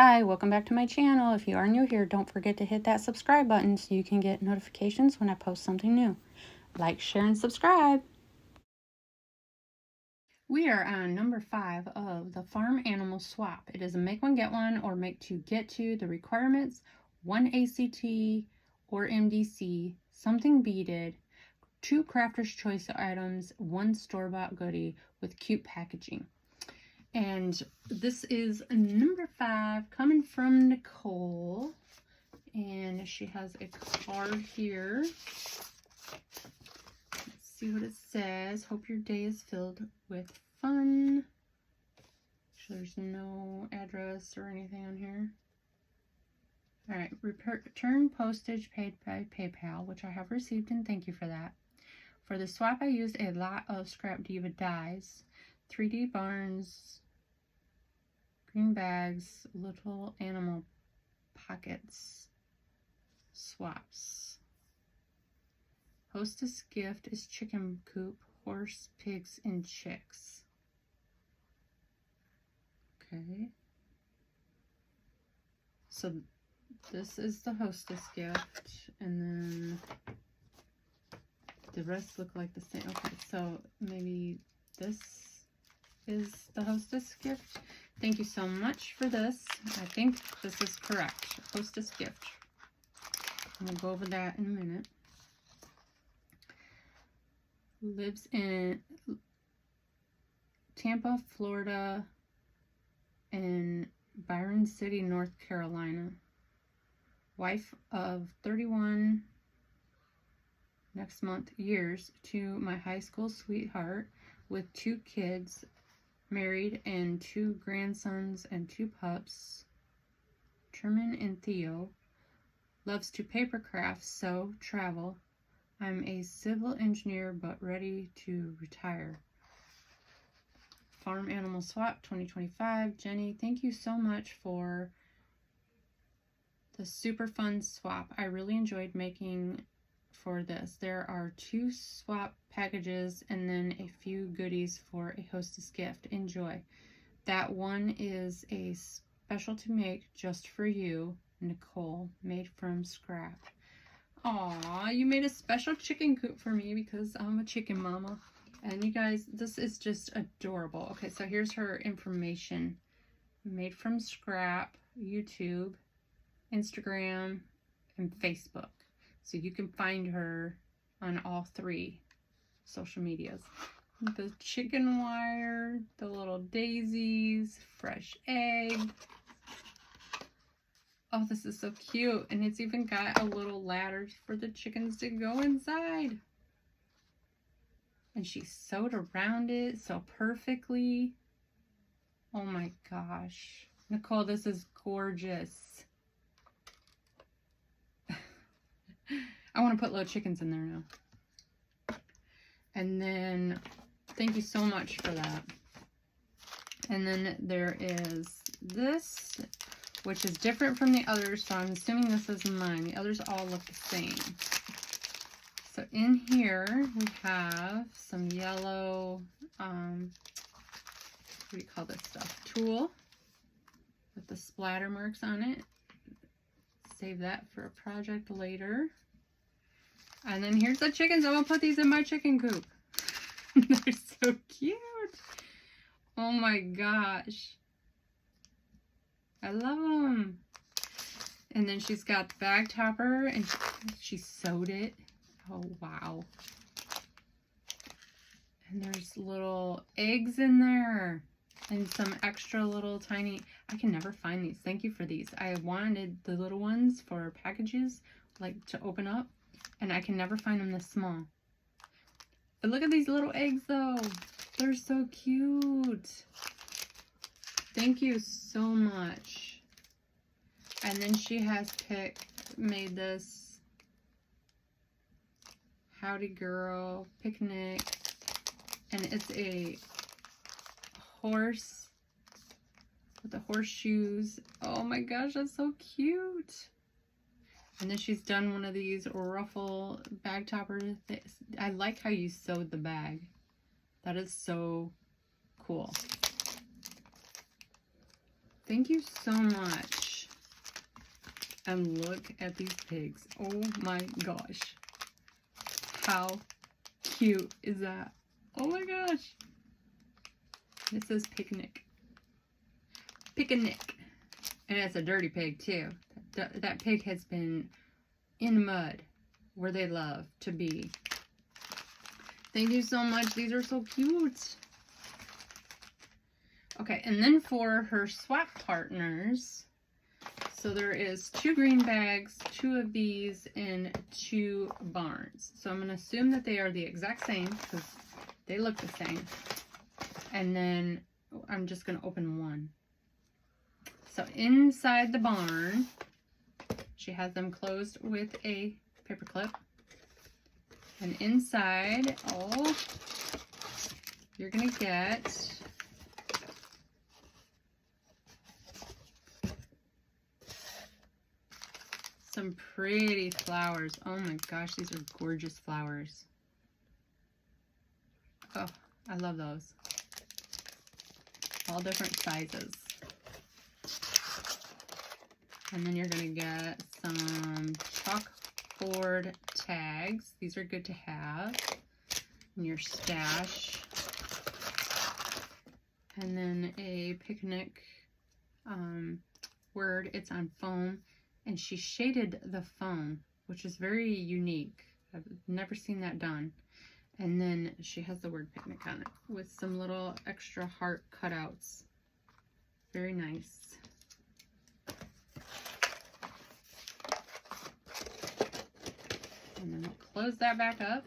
Hi, welcome back to my channel. If you are new here, don't forget to hit that subscribe button so you can get notifications when I post something new. Like, share, and subscribe. We are on number 5 of the Farm Animal Swap. It is a make one, get one, or make two, get two. The requirements: 1 ACT or MDC, something beaded, 2 Crafter's Choice items, 1 store-bought goodie with cute packaging. And this is number 5, coming from Nicole. And she has a card here. Let's see what it says. Hope your day is filled with fun. There's no address or anything on here. Alright, return postage paid by PayPal, which I have received, and thank you for that. For the swap, I used a lot of Scrap Diva dies, 3D Barns, green bags, little animal pockets, swaps. Hostess gift is chicken coop, horse, pigs, and chicks. Okay. So this is the hostess gift, and then the rest look like the same. Okay, so maybe this is the hostess gift. Thank you so much for this. I think this is correct. Hostess gift. We'll go over that in a minute. Lives in Tampa, Florida, and Byron City, North Carolina. Wife of 31 next month years to my high school sweetheart with 2 kids, married, and 2 grandsons and 2 pups, Truman and Theo. Loves to paper craft, sew, travel. I'm a civil engineer but ready to retire. Farm Animal Swap 2025. Jenny, thank you so much for the super fun swap. I really enjoyed making for this. There are 2 swap packages and then a few goodies for a hostess gift. Enjoy. That one is a special to make just for you, Nicole, made from scrap. Aw, you made a special chicken coop for me because I'm a chicken mama. And you guys, this is just adorable. Okay, so here's her information. Made from scrap, YouTube, Instagram, and Facebook. So you can find her on all 3 social medias. The chicken wire, the little daisies, fresh egg. Oh, this is so cute. And it's even got a little ladder for the chickens to go inside. And she sewed around it so perfectly. Oh my gosh. Nicole, this is gorgeous. I want to put little chickens in there now. And then, thank you so much for that. And then there is this, which is different from the others, so I'm assuming this is mine. The others all look the same. So in here, we have some yellow, what do you call this stuff? Tulle with the splatter marks on it. Save that for a project later. And then here's the chickens. I'm going to put these in my chicken coop. They're so cute. Oh my gosh. I love them. And then she's got the bag topper and she sewed it. Oh, wow. And there's little eggs in there. And some extra little tiny, I can never find these. Thank you for these. I wanted the little ones for packages, like to open up. And I can never find them this small. But look at these little eggs though. They're so cute. Thank you so much. And then she has made this Howdy Girl picnic. And it's a horse with the horseshoes. Oh my gosh, that's so cute. And then she's done one of these ruffle bag toppers. I like how you sewed the bag. That is so cool. Thank you so much. And look at these pigs. Oh my gosh. How cute is that? Oh my gosh. This is picnic. Picnic. And it's a dirty pig too. That pig has been in mud where they love to be. Thank you so much. These are so cute. Okay, and then for her swap partners, so there is 2 green bags, 2 of these, and 2 barns. So I'm going to assume that they are the exact same because they look the same. And then I'm just going to open one. So inside the barn, she has them closed with a paper clip. And inside, oh, you're going to get some pretty flowers. Oh my gosh, these are gorgeous flowers. Oh, I love those. All different sizes. And then you're going to get some chalkboard tags. These are good to have in your stash. And then a picnic word. It's on foam. And she shaded the foam, which is very unique. I've never seen that done. And then she has the word picnic on it with some little extra heart cutouts. Very nice. And then we'll close that back up.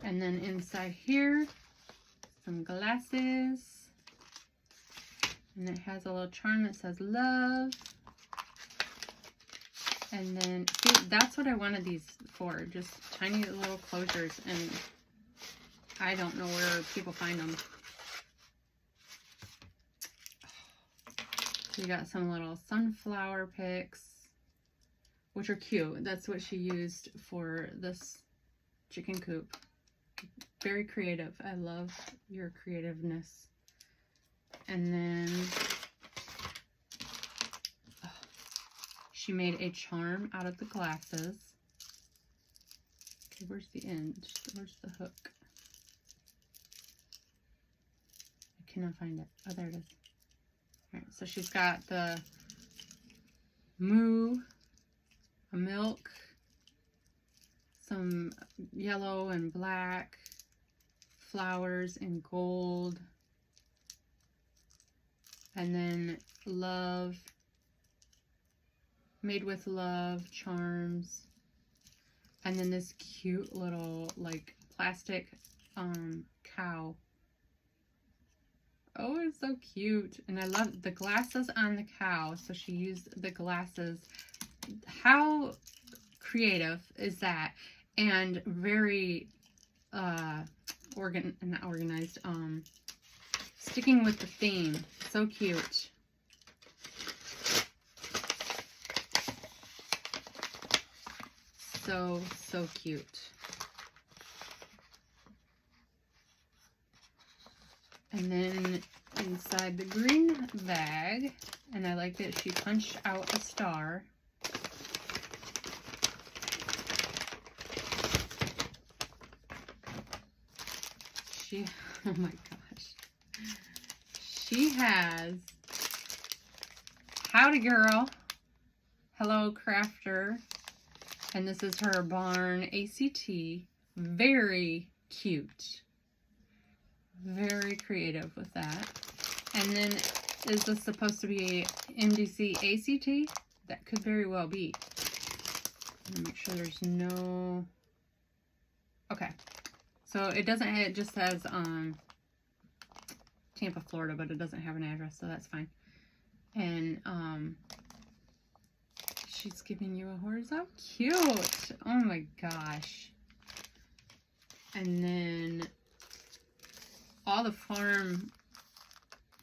And then inside here, some glasses. And it has a little charm that says love. And then, see, that's what I wanted these for, just tiny little closures, and I don't know where people find them. So you got some little sunflower picks, which are cute. That's what she used for this chicken coop. Very creative. I love your creativeness. And then she made a charm out of the glasses. Okay, where's the end? Where's the hook? I cannot find it. Oh, there it is. All right, so she's got the moo, a milk, some yellow and black, flowers in gold, and then love, made with love, charms, and then this cute little like plastic cow. Oh, it's so cute. And I love the glasses on the cow. So she used the glasses. How creative is that? And very not organized, sticking with the theme. So cute. So cute. And then inside the green bag, and I like that she punched out a star. Oh my gosh. She has Howdy Girl, Hello Crafter, and this is her barn ACT. Very cute. Very creative with that. And then, is this supposed to be MDC ACT? That could very well be. Make sure there's no... Okay. So it doesn't, it just says Tampa, Florida, but it doesn't have an address, so that's fine. And she's giving you a horse. How cute! Oh my gosh. And then all the farm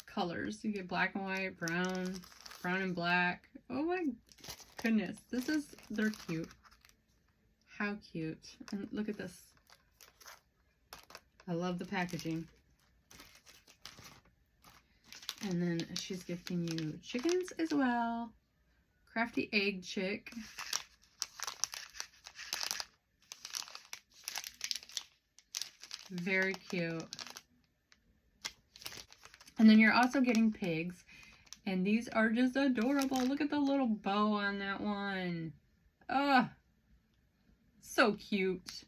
colors. You get black and white, brown, brown and black. Oh my goodness. They're cute. How cute. And look at this. I love the packaging. And then she's gifting you chickens as well. Crafty egg chick. Very cute. And then you're also getting pigs. And these are just adorable. Look at the little bow on that one. Oh, so cute.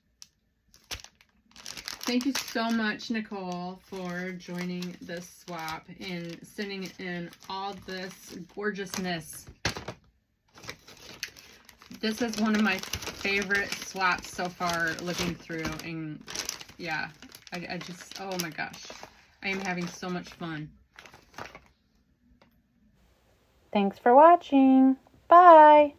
Thank you so much, Nicole, for joining this swap and sending in all this gorgeousness. This is one of my favorite swaps so far looking through. And yeah, I just, oh my gosh. I am having so much fun. Thanks for watching. Bye.